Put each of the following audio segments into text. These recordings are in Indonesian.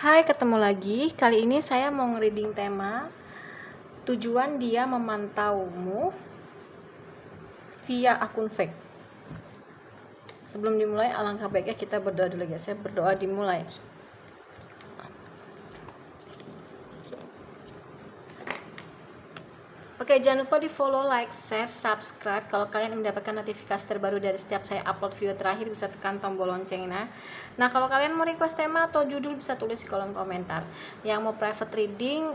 Hai, ketemu lagi. Kali ini saya mau nge-reading tema tujuan dia memantaumu via akun fake. Sebelum dimulai, alangkah baiknya kita berdoa dulu guys. Saya berdoa dimulai. Oke, jangan lupa di follow, like, share, subscribe. Kalau kalian mendapatkan notifikasi terbaru dari setiap saya upload video terakhir, bisa tekan tombol loncengnya. Nah, kalau kalian mau request tema atau judul, bisa tulis di kolom komentar. Yang mau private reading,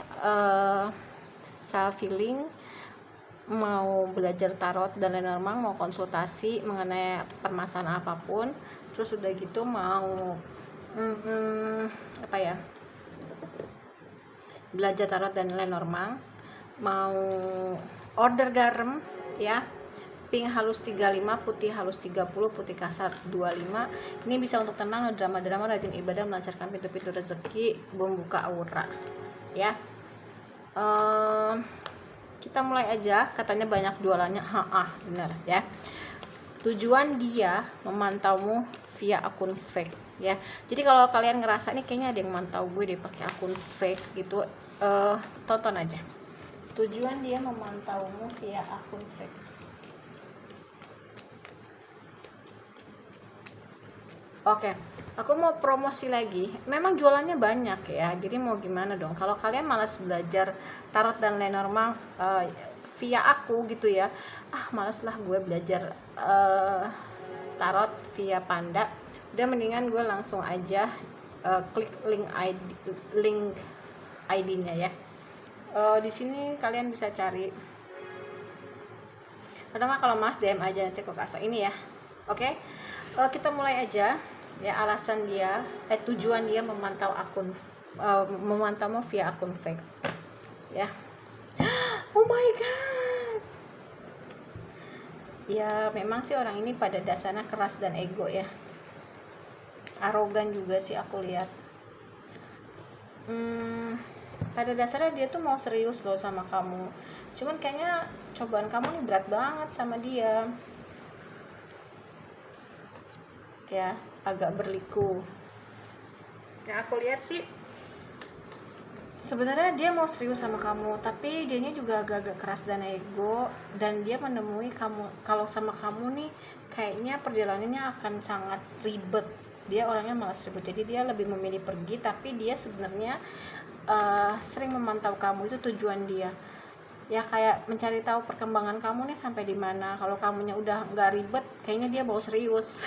self healing, mau belajar tarot dan lenormand, mau konsultasi mengenai permasalahan apapun, terus udah gitu mau belajar tarot dan lenormand, mau order garam ya, pink halus 35, putih halus 30, putih kasar 25. Ini bisa untuk tenang, drama-drama, rajin ibadah, melancarkan pintu-pintu rezeki, membuka aura ya. Kita mulai aja. Katanya banyak jualannya, bener ya. Tujuan dia memantaumu via akun fake ya. Jadi kalau kalian ngerasa nih kayaknya ada yang mantau gue deh pakai akun fake gitu, tonton aja. Tujuan dia memantaumu via akun fake. Oke, aku mau promosi lagi. Memang jualannya banyak ya. Jadi mau gimana dong? Kalau kalian malas belajar tarot dan lenormand via aku gitu ya. Malas lah gue belajar tarot via Panda. Udah mendingan gue langsung aja klik link ID-nya ya. Di sini kalian bisa cari, atau kalau mas DM aja, nanti aku kasih ini ya. Oke, kita mulai aja ya. Alasan dia, tujuan dia memantau memantaumu via akun fake ya. Oh my god ya, memang sih orang ini pada dasarnya keras dan ego ya, arogan juga sih aku lihat. Pada dasarnya dia tuh mau serius loh sama kamu, cuman kayaknya cobaan kamu nih berat banget sama dia ya, agak berliku yang aku lihat sih. Sebenarnya dia mau serius sama kamu, tapi dianya juga agak-agak keras dan ego, dan dia menemui kamu kalau sama kamu nih kayaknya perjalanannya akan sangat ribet. Dia orangnya malas ribet, jadi dia lebih memilih pergi, tapi dia sebenarnya sering memantau kamu. Itu tujuan dia ya, kayak mencari tahu perkembangan kamu nih sampai di mana. Kalau kamunya udah nggak ribet, kayaknya dia mau serius.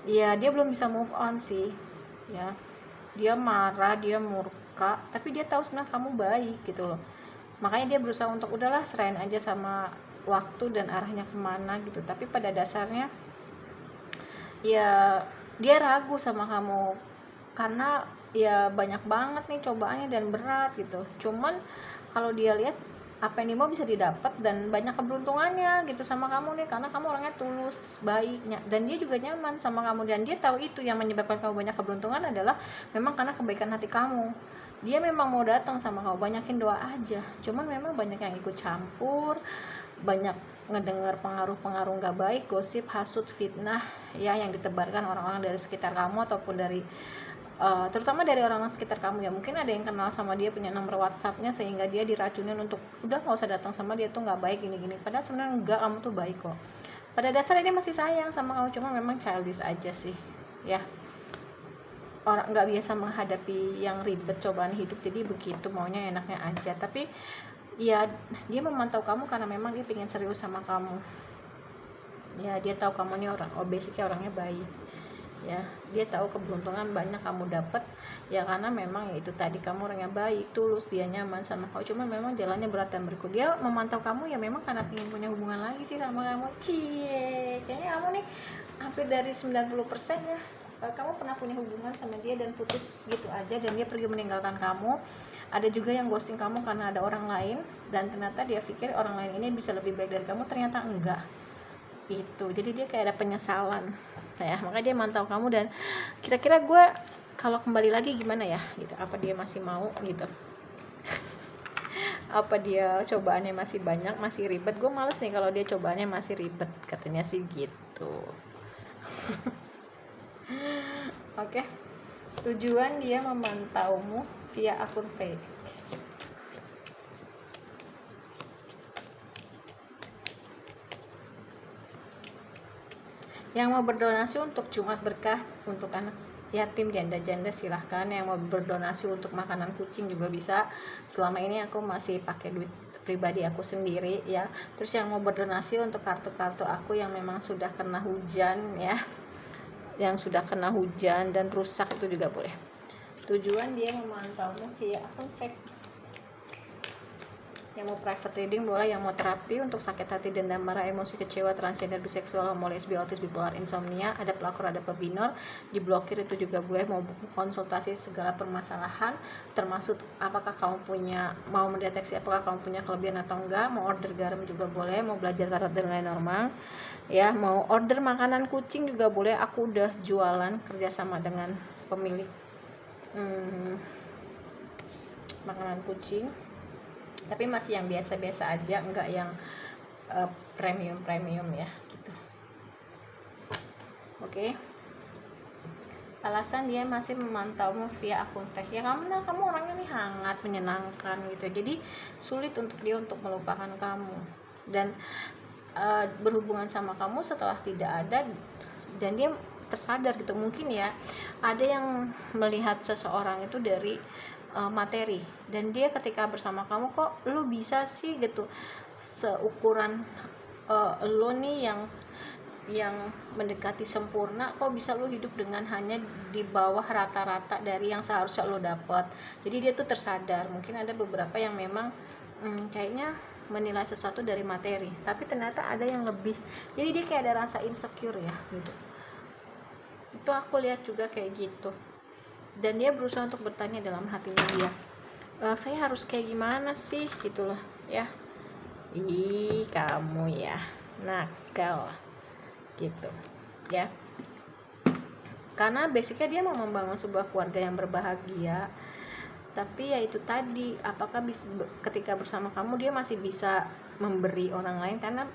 Ya, dia belum bisa move on sih ya. Dia marah, dia murka, tapi dia tahu sebenarnya kamu baik gitu loh. Makanya dia berusaha untuk udahlah, serahin aja sama waktu dan arahnya kemana gitu. Tapi pada dasarnya ya dia ragu sama kamu, karena ya banyak banget nih cobaannya dan berat gitu. Cuman kalau dia lihat apa yang dia mau bisa didapat, dan banyak keberuntungannya gitu sama kamu nih, karena kamu orangnya tulus, baiknya, dan dia juga nyaman sama kamu. Dan dia tahu itu yang menyebabkan kamu banyak keberuntungan adalah memang karena kebaikan hati kamu. Dia memang mau datang sama kamu, banyakin doa aja. Cuman memang banyak yang ikut campur, banyak ngedengar pengaruh-pengaruh nggak baik, gosip, hasut, fitnah ya, yang ditebarkan orang-orang dari sekitar kamu ataupun dari terutama dari orang-orang sekitar kamu ya. Mungkin ada yang kenal sama dia, punya nomor WhatsApp-nya, sehingga dia diracunin untuk udah nggak usah datang sama dia, tuh nggak baik gini-gini. Padahal sebenarnya enggak, kamu tuh baik kok. Pada dasarnya dia masih sayang sama kamu, cuma memang childish aja sih ya. Orang nggak biasa menghadapi yang ribet, cobaan hidup, jadi begitu maunya enaknya aja. Tapi ya dia memantau kamu karena memang dia pengen serius sama kamu ya. Dia tahu kamu nih basicnya orangnya baik ya. Dia tahu keberuntungan banyak kamu dapat ya, karena memang ya itu tadi, kamu orangnya baik, tulus, dia nyaman sama kamu. Cuma memang jalannya berat dan berliku. Dia memantau kamu ya memang karena ingin punya hubungan lagi sih sama kamu. Kayaknya kamu nih hampir dari 90% ya, kamu pernah punya hubungan sama dia dan putus gitu aja, dan dia pergi meninggalkan kamu. Ada juga yang ghosting kamu karena ada orang lain, dan ternyata dia pikir orang lain ini bisa lebih baik dari kamu, ternyata enggak itu. Jadi dia kayak ada penyesalan ya, makanya dia mantau kamu. Dan kira-kira gue kalau kembali lagi gimana ya gitu, apa dia masih mau gitu. Apa dia cobaannya masih banyak, masih ribet. Gue males nih kalau dia cobaannya masih ribet, katanya sih gitu. Oke. Tujuan dia memantaumu via akun fake. Yang mau berdonasi untuk Jumat Berkah untuk anak yatim janda-janda silahkan. Yang mau berdonasi untuk makanan kucing juga bisa. Selama ini aku masih pakai duit pribadi aku sendiri ya. Terus yang mau berdonasi untuk kartu-kartu aku yang memang sudah kena hujan ya, yang sudah kena hujan dan rusak, itu juga boleh. Tujuan dia memantaumu via akun fake. Yang mau private reading boleh, yang mau terapi untuk sakit hati, dendam, marah, emosi, kecewa, transgender, biseksual, homo, lesbi, autis, bipolar, insomnia, ada pelakor, ada pebinor, diblokir itu juga boleh. Mau buku konsultasi segala permasalahan, termasuk apakah kamu punya, mau mendeteksi apakah kamu punya kelebihan atau enggak, mau order garam juga boleh, mau belajar tarot dan lain normal ya, mau order makanan kucing juga boleh. Aku udah jualan kerjasama dengan pemilik makanan kucing, tapi masih yang biasa-biasa aja, enggak yang premium ya gitu. Oke. Alasan dia masih memantaumu via akun fake ya, kamu orangnya nih hangat, menyenangkan gitu, jadi sulit untuk dia untuk melupakan kamu dan berhubungan sama kamu setelah tidak ada, dan dia tersadar gitu. Mungkin ya ada yang melihat seseorang itu dari materi, dan dia ketika bersama kamu, kok lu bisa sih gitu, seukuran lo nih yang mendekati sempurna, kok bisa lo hidup dengan hanya di bawah rata-rata dari yang seharusnya lo dapat. Jadi dia tuh tersadar. Mungkin ada beberapa yang memang kayaknya menilai sesuatu dari materi, tapi ternyata ada yang lebih, jadi dia kayak ada rasa insecure ya gitu. Itu aku lihat juga kayak gitu, dan dia berusaha untuk bertanya dalam hatinya dia, saya harus kayak gimana sih gitu loh ya. Ih, kamu ya nakal gitu ya, karena basicnya dia mau membangun sebuah keluarga yang berbahagia. Tapi ya itu tadi, apakah ketika bersama kamu dia masih bisa memberi orang lain, karena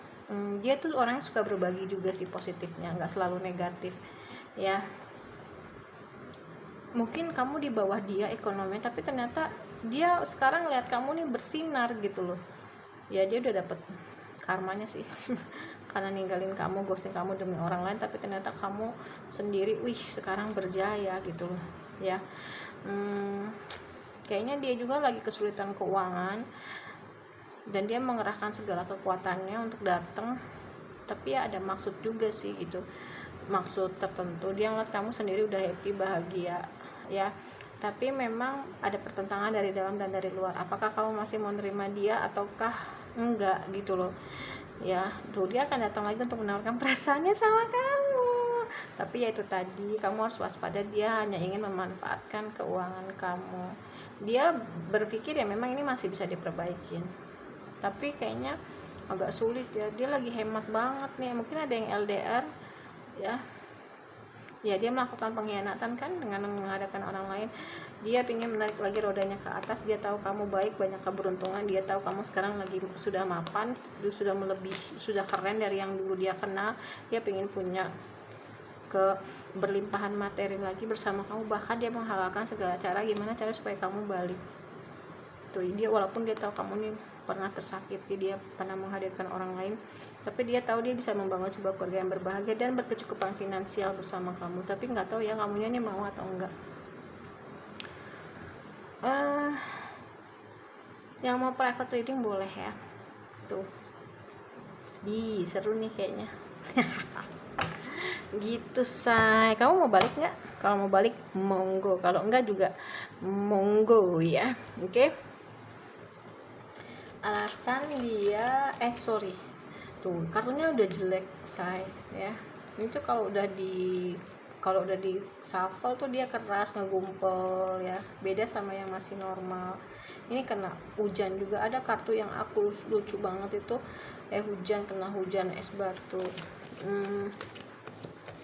dia tuh orang yang suka berbagi juga sih, positifnya, nggak selalu negatif ya. Mungkin kamu di bawah dia ekonomi, tapi ternyata dia sekarang lihat kamu nih bersinar gitu loh ya, dia udah dapet karmanya sih karena ninggalin kamu, ghosting kamu demi orang lain, tapi ternyata kamu sendiri sekarang berjaya gitu loh ya. Kayaknya dia juga lagi kesulitan keuangan dan dia mengerahkan segala kekuatannya untuk datang, tapi ya ada maksud juga sih gitu, maksud tertentu. Dia ngeliat kamu sendiri udah happy, bahagia ya, tapi memang ada pertentangan dari dalam dan dari luar. Apakah kamu masih mau nerima dia ataukah enggak gitu loh ya. Tuh dia akan datang lagi untuk menawarkan perasaannya sama kamu, tapi ya itu tadi, kamu harus waspada. Dia hanya ingin memanfaatkan keuangan kamu. Dia berpikir ya memang ini masih bisa diperbaikin, tapi kayaknya agak sulit ya. Dia lagi hemat banget nih. Mungkin ada yang LDR ya, dia melakukan pengkhianatan kan dengan mengadakan orang lain. Dia ingin menarik lagi rodanya ke atas. Dia tahu kamu baik, banyak keberuntungan. Dia tahu kamu sekarang lagi sudah mapan, sudah melebihi, sudah keren dari yang dulu dia kenal. Dia ingin punya berlimpahan materi lagi bersama kamu. Bahkan dia menghalalkan segala cara, gimana cara supaya kamu balik. Tuh dia, walaupun dia tahu kamu nih pernah tersakiti, dia pernah menghadirkan orang lain, tapi dia tahu dia bisa membangun sebuah keluarga yang berbahagia dan berkecukupan finansial bersama kamu. Tapi nggak tahu ya kamunya nih mau atau enggak. Yang mau private reading boleh ya. Tuh seru nih kayaknya gitu say. Kamu mau balik nggak? Kalau mau balik monggo, kalau enggak juga monggo ya. Oke. Alasan dia tuh kartunya udah jelek say ya. Ini tuh kalau udah di shuffle tuh dia keras, ngegumpel ya, beda sama yang masih normal. Ini kena hujan juga. Ada kartu yang aku lucu banget itu, hujan, kena hujan es batu.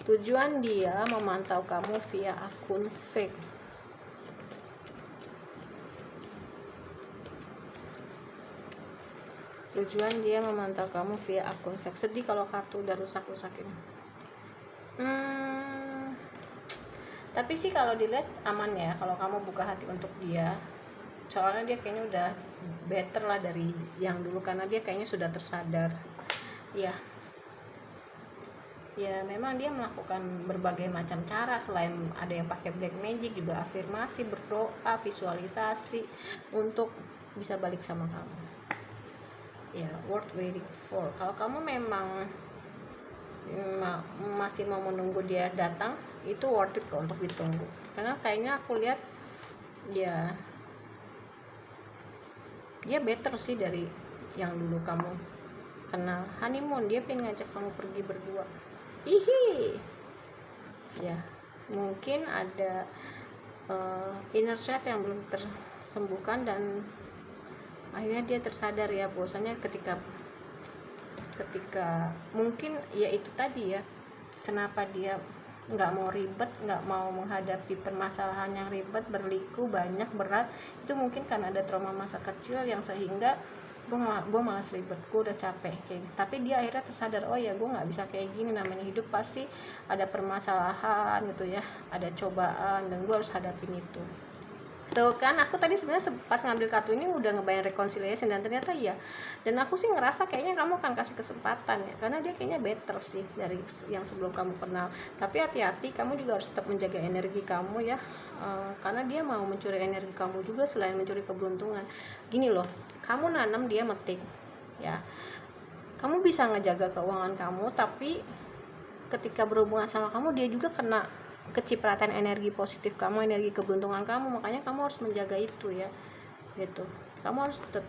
Tujuan dia memantau kamu via akun fake. Tujuan dia memantau kamu via akun fake. Sedih kalau kartu udah rusak-rusak ini. Tapi sih kalau dilihat aman ya kalau kamu buka hati untuk dia, soalnya dia kayaknya udah better lah dari yang dulu, karena dia kayaknya sudah tersadar ya. Ya memang dia melakukan berbagai macam cara, selain ada yang pakai black magic juga afirmasi, berdoa, visualisasi untuk bisa balik sama kamu ya. Worth waiting for. Kalau kamu memang masih mau menunggu dia datang, itu worth it kok untuk ditunggu, karena kayaknya aku lihat ya dia better sih dari yang dulu kamu kenal. Honeymoon, dia pengen ngajak kamu pergi berdua. Ihi ya, mungkin ada inner child yang belum tersembuhkan, dan akhirnya dia tersadar ya bahwasanya ketika mungkin ya itu tadi ya, kenapa dia nggak mau ribet, nggak mau menghadapi permasalahan yang ribet, berliku, banyak, berat, itu mungkin karena ada trauma masa kecil yang sehingga gue malas ribet, gue udah capek kayak gitu. Tapi dia akhirnya tersadar, oh ya gue nggak bisa kayak gini, namanya hidup pasti ada permasalahan gitu ya, ada cobaan, dan gue harus hadapin itu. Tuh kan, aku tadi sebenarnya pas ngambil kartu ini udah ngebayang reconciliation, dan ternyata iya. Dan aku sih ngerasa kayaknya kamu akan kasih kesempatan ya, karena dia kayaknya better sih dari yang sebelum kamu kenal. Tapi hati-hati, kamu juga harus tetap menjaga energi kamu ya, karena dia mau mencuri energi kamu juga selain mencuri keberuntungan. Gini loh, kamu nanam, dia metik ya. Kamu bisa ngejaga keuangan kamu, tapi ketika berhubungan sama kamu, dia juga kena kecipratan energi positif kamu, energi keberuntungan kamu. Makanya kamu harus menjaga itu ya gitu. Kamu harus tetap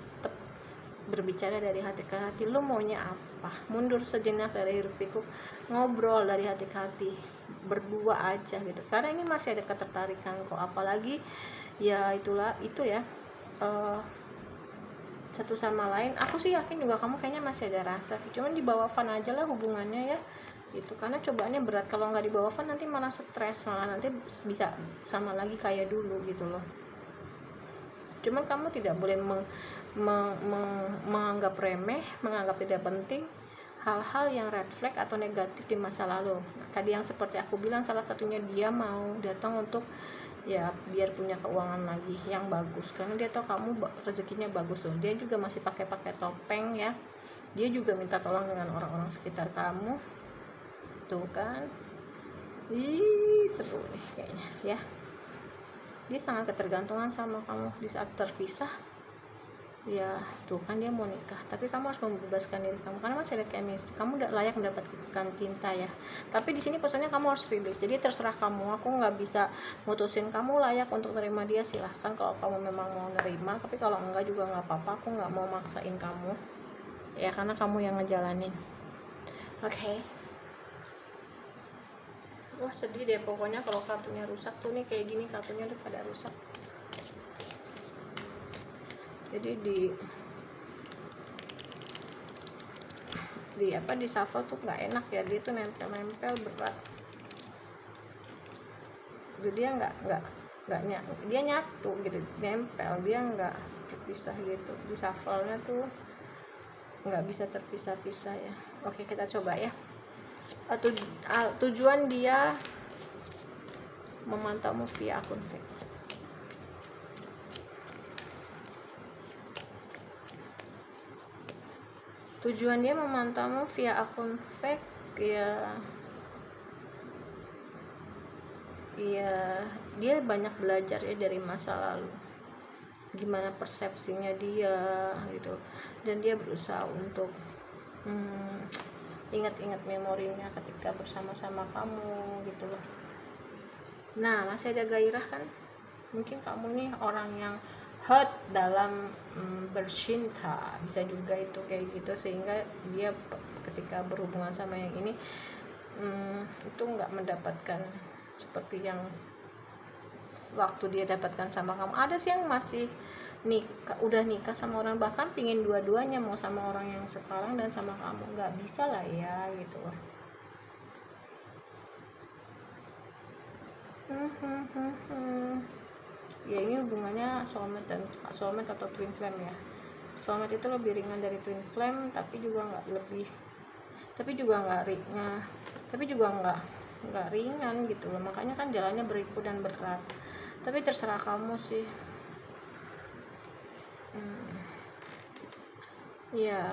berbicara dari hati ke hati, lu maunya apa, mundur sejenak dari hiruk pikuk, ngobrol dari hati ke hati, berdua aja gitu, karena ini masih ada ketertarikan kok. Apalagi ya itulah itu ya, satu sama lain. Aku sih yakin juga kamu kayaknya masih ada rasa sih, cuman di bawah fun aja lah hubungannya ya gitu, karena cobaannya berat. Kalau nggak di bawah fun nanti malah stres, malah nanti bisa sama lagi kayak dulu gitu loh. Cuman kamu tidak boleh menganggap remeh, menganggap tidak penting hal-hal yang red flag atau negatif di masa lalu. Nah, tadi yang seperti aku bilang, salah satunya dia mau datang untuk ya biar punya keuangan lagi yang bagus, karena dia tahu kamu rezekinya bagus loh. Dia juga masih pakai topeng ya, dia juga minta tolong dengan orang-orang sekitar kamu tuh kan. Ih, seru nih kayaknya ya. Dia sangat ketergantungan sama kamu di saat terpisah ya. Tuh kan, dia mau nikah, tapi kamu harus membebaskan diri kamu karena masih ada chemistry. Kamu udah layak mendapatkan cinta ya. Tapi di sini pesannya kamu harus release. Jadi terserah kamu, aku nggak bisa mutusin kamu layak untuk terima dia. Silahkan kalau kamu memang mau nerima, tapi kalau enggak juga nggak apa-apa. Aku nggak mau maksain kamu ya, karena kamu yang ngejalanin. Oke. Wah sedih deh pokoknya kalau kartunya rusak tuh nih, kayak gini kartunya udah pada rusak. Jadi di apa, di shuffle tuh nggak enak ya, dia tuh nempel berat. Jadi dia dia nyatu gitu, nempel, dia nggak terpisah gitu. Di shuffle-nya tuh nggak bisa terpisah-pisah ya. Oke, kita coba ya. Tujuan dia memantaumu via akun fake. Tujuan dia memantaumu via akun fake ya. Dia banyak belajar ya dari masa lalu, gimana persepsinya dia gitu, dan dia berusaha untuk ingat-ingat memorinya ketika bersama-sama kamu gitu loh. Nah, masih ada gairah kan? Mungkin kamu nih orang yang hurt dalam bercinta, bisa juga itu kayak gitu, sehingga dia ketika berhubungan sama yang ini itu nggak mendapatkan seperti yang waktu dia dapatkan sama kamu. Ada sih yang masih udah nikah sama orang, bahkan pingin dua-duanya, mau sama orang yang sekarang dan sama kamu. Nggak bisa lah ya gitu loh. Ya ini hubungannya soulmate atau twin flame ya. Soulmate itu lebih ringan dari twin flame, tapi juga nggak nggak ringan gitu loh, makanya kan jalannya berliku dan berat. Tapi terserah kamu sih. Ya,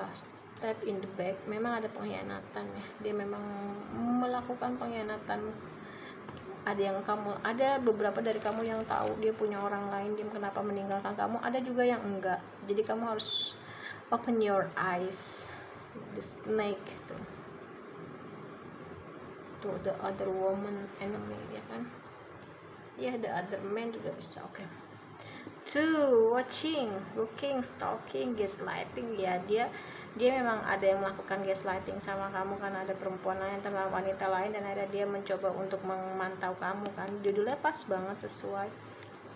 step in the back, memang ada pengkhianatan ya, dia memang melakukan pengkhianatan. Ada beberapa dari kamu yang tahu dia punya orang lain, dia kenapa meninggalkan kamu, ada juga yang enggak. Jadi kamu harus open your eyes, the snake to the other woman enemy, ya kan ya, the other man juga bisa. Oke. Two, watching, looking, stalking, gaslighting. Ya, dia memang ada yang melakukan gaslighting sama kamu, karena ada perempuan lain atau wanita lain, dan ada dia mencoba untuk memantau kamu kan. Judulnya pas banget, sesuai,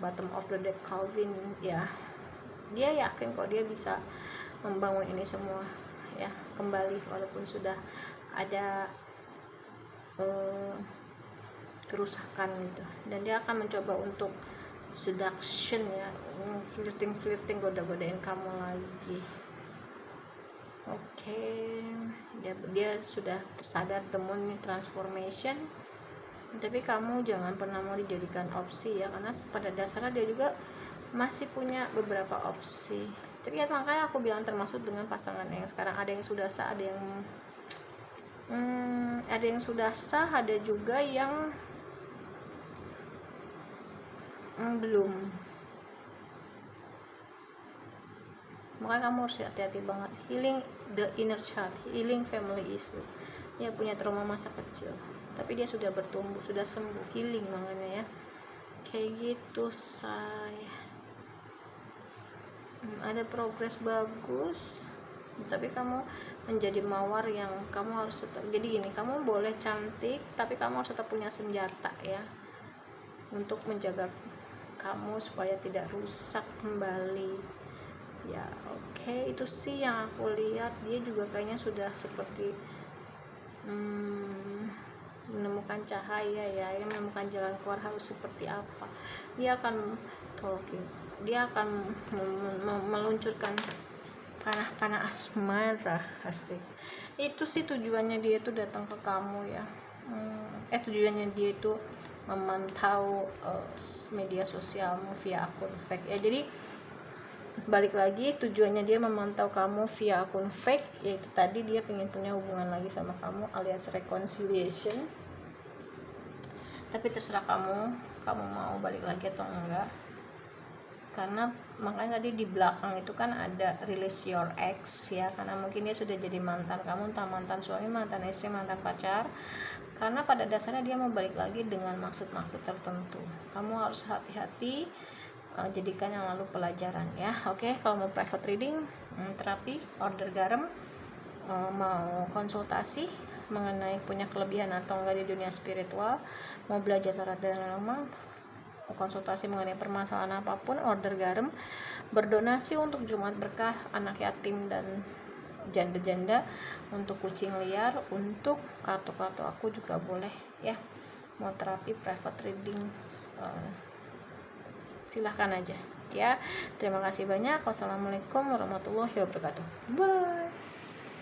Bottom of the Deck Calvin. Ya, dia yakin kok dia bisa membangun ini semua ya kembali, walaupun sudah ada kerusakan gitu, dan dia akan mencoba untuk seduction ya, flirting, goda-godain kamu lagi. Oke. Dia sudah sadar the moon transformation, tapi kamu jangan pernah mau dijadikan opsi ya, karena pada dasarnya dia juga masih punya beberapa opsi. Tapi ya makanya aku bilang, termasuk dengan pasangan yang sekarang, ada yang sudah sah, ada yang sudah sah, ada juga yang belum. Makanya kamu harus hati-hati banget, healing the inner child, healing family issue. Dia punya trauma masa kecil, tapi dia sudah bertumbuh, sudah sembuh, healing makanya ya, kayak gitu say. Ada progres bagus, tapi kamu menjadi mawar yang kamu harus tetap. Jadi gini, kamu boleh cantik, tapi kamu harus tetap punya senjata ya, untuk menjaga kamu supaya tidak rusak kembali ya. Oke, itu sih yang aku lihat. Dia juga kayaknya sudah seperti menemukan cahaya ya, yang menemukan jalan keluar harus seperti apa. Dia akan talking, dia akan meluncurkan panah asmara, asik. Itu sih tujuannya dia itu datang ke kamu ya. Tujuannya dia itu memantau media sosialmu via akun fake ya. Jadi balik lagi, tujuannya dia memantau kamu via akun fake, yaitu tadi dia pengen punya hubungan lagi sama kamu alias reconciliation. Tapi terserah kamu mau balik lagi atau enggak, karena makanya tadi di belakang itu kan ada release your ex ya, karena mungkin dia sudah jadi mantan kamu, entah mantan suami, mantan istri, mantan pacar, karena pada dasarnya dia mau balik lagi dengan maksud-maksud tertentu. Kamu harus hati-hati, jadikan yang lalu pelajaran ya. Oke, kalau mau private reading, terapi, order garam, mau konsultasi mengenai punya kelebihan atau enggak di dunia spiritual, mau belajar tarot dan lemah, konsultasi mengenai permasalahan apapun, order garam, berdonasi untuk Jumat Berkah, anak yatim dan janda-janda, untuk kucing liar, untuk kartu-kartu aku juga boleh ya. Mau terapi, private reading, silahkan aja ya. Terima kasih banyak. Wassalamualaikum warahmatullahi wabarakatuh. Bye.